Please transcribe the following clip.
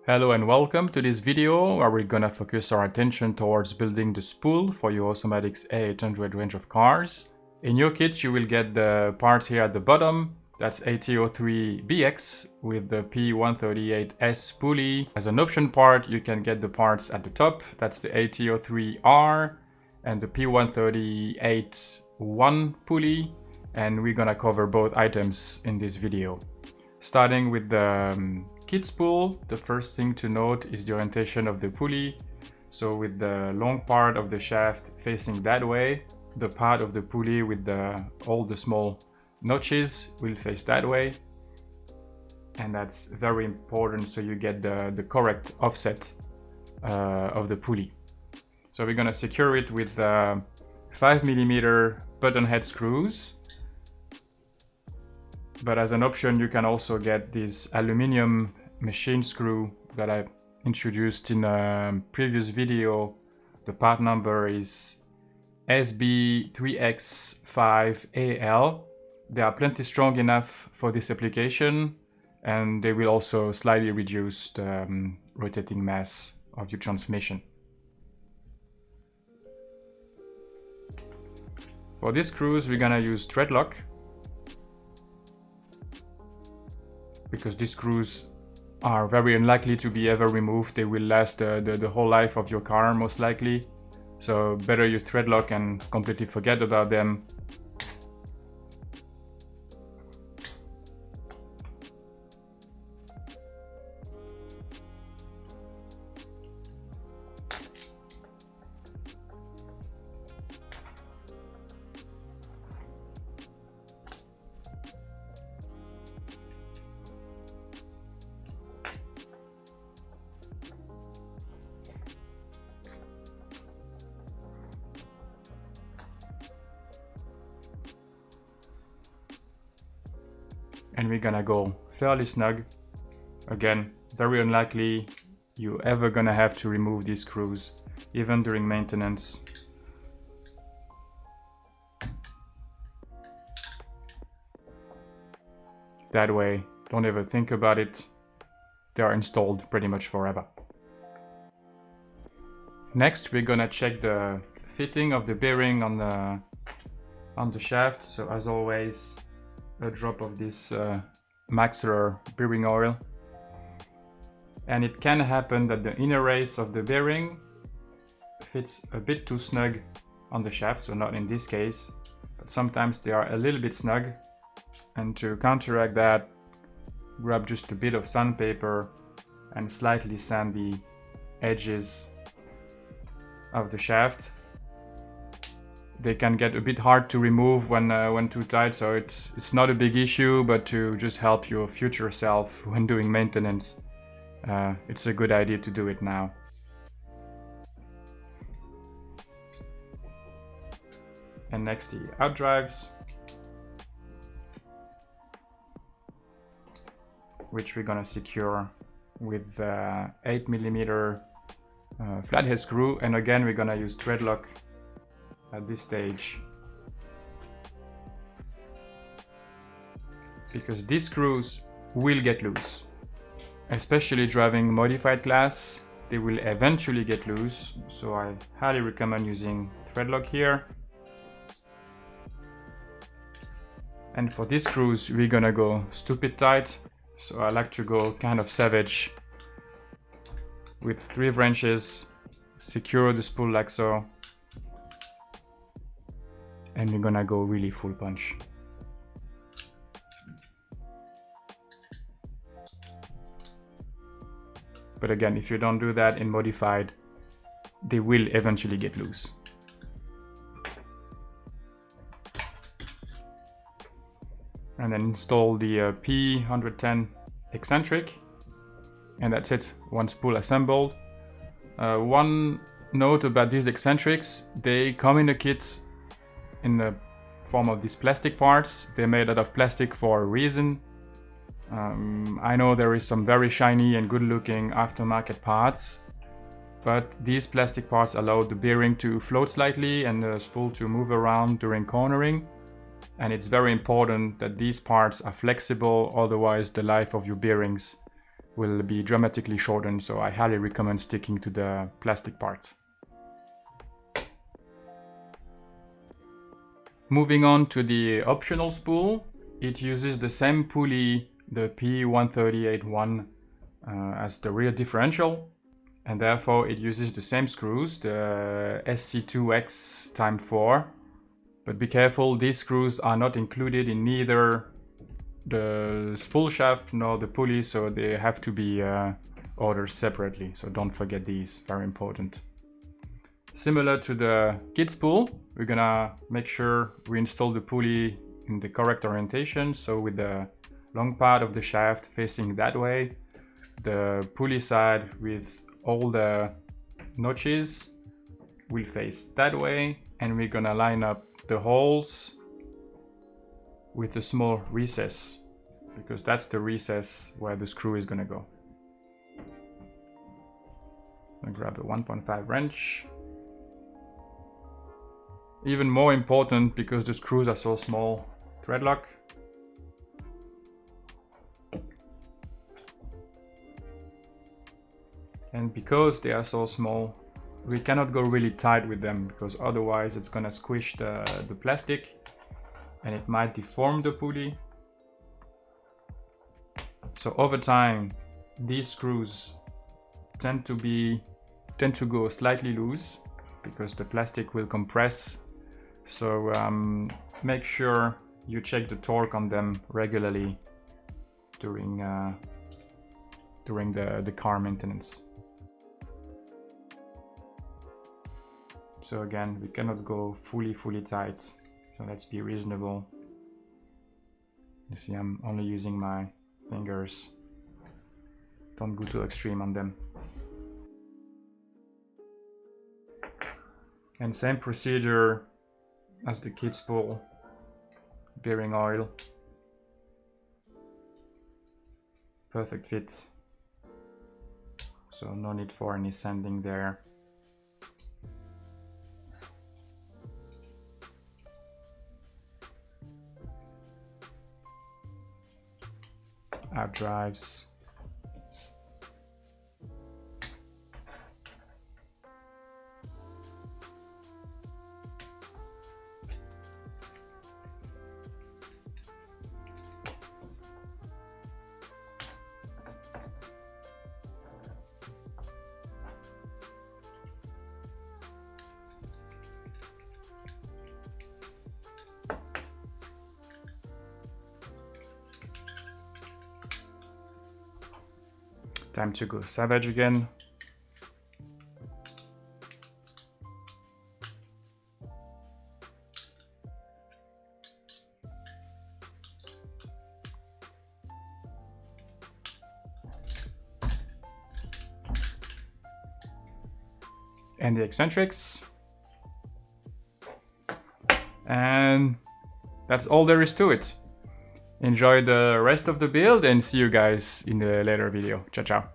Hello and welcome to this video where we're gonna focus our attention towards building the spool for your Awesomatix A800 range of cars. In your kit you will get the parts here at the bottom. That's AT03BX with the P138S pulley. As an option part you can get the parts at the top. That's the AT03R and the P138-1 pulley. And we're gonna cover both items in this video. Starting with the kit spool, the first thing to note is the orientation of the pulley. So with the long part of the shaft facing that way, the part of the pulley with all the small notches will face that way. And that's very important so you get the correct offset of the pulley. So we're gonna secure it with 5mm button head screws. But as an option, you can also get this aluminum machine screw that I introduced in a previous video. The part number is SB3X5AL. They are plenty strong enough for this application, and they will also slightly reduce the rotating mass of your transmission. For these screws, we're gonna use thread lock, because these screws are very unlikely to be ever removed. They will last the whole life of your car most likely. So better use thread lock and completely forget about them. And we're gonna go fairly snug. Again, very unlikely you ever gonna have to remove these screws, even during maintenance. That way, don't ever think about it. They are installed pretty much forever. Next, we're gonna check the fitting of the bearing on the shaft. So as always, a drop of this Maxler bearing oil, and it can happen that the inner race of the bearing fits a bit too snug on the shaft, so not in this case, but sometimes they are a little bit snug, and to counteract that, grab just a bit of sandpaper and slightly sand the edges of the shaft. They can get a bit hard to remove when too tight, so it's not a big issue, but to just help your future self when doing maintenance, it's a good idea to do it now. And next, the outdrives, which we're gonna secure with 8mm flathead screw, and again we're gonna use thread lock at this stage, because these screws will get loose, especially driving modified class. They will eventually get loose, so I highly recommend using thread lock here. And for these screws we're gonna go stupid tight, so I like to go kind of savage with 3 wrenches, secure the spool like so. And we're gonna go really full punch. But again, if you don't do that in modified, they will eventually get loose. And then install the P110 eccentric. And that's it, one spool assembled. One note about these eccentrics, they come in a kit in the form of these plastic parts. They're made out of plastic for a reason. I know there is some very shiny and good looking aftermarket parts, but these plastic parts allow the bearing to float slightly and the spool to move around during cornering. And it's very important that these parts are flexible, otherwise the life of your bearings will be dramatically shortened, so I highly recommend sticking to the plastic parts. Moving on to the optional spool, it uses the same pulley, the P138-1, as the rear differential, and therefore it uses the same screws, the SC2X×4, but be careful, these screws are not included in neither the spool shaft nor the pulley, so they have to be ordered separately, so don't forget these, very important. Similar to the kit spool, we're gonna make sure we install the pulley in the correct orientation, so with the long part of the shaft facing that way, the pulley side with all the notches will face that way, and we're gonna line up the holes with a small recess, because that's the recess where the screw is gonna go. I'm gonna grab a 1.5 wrench. Even more important, because the screws are so small, thread lock. And because they are so small, we cannot go really tight with them, because otherwise it's gonna squish the plastic and it might deform the pulley. So over time, these screws tend to go slightly loose because the plastic will compress. So make sure you check the torque on them regularly during the car maintenance. So again, we cannot go fully tight, so let's be reasonable. You see, I'm only using my fingers. Don't go too extreme on them. And same procedure as the kit spool, bearing oil, perfect fit, so no need for any sanding there. Our drives. Time to go savage again. And the eccentrics. And that's all there is to it. Enjoy the rest of the build and see you guys in the later video. Ciao, ciao.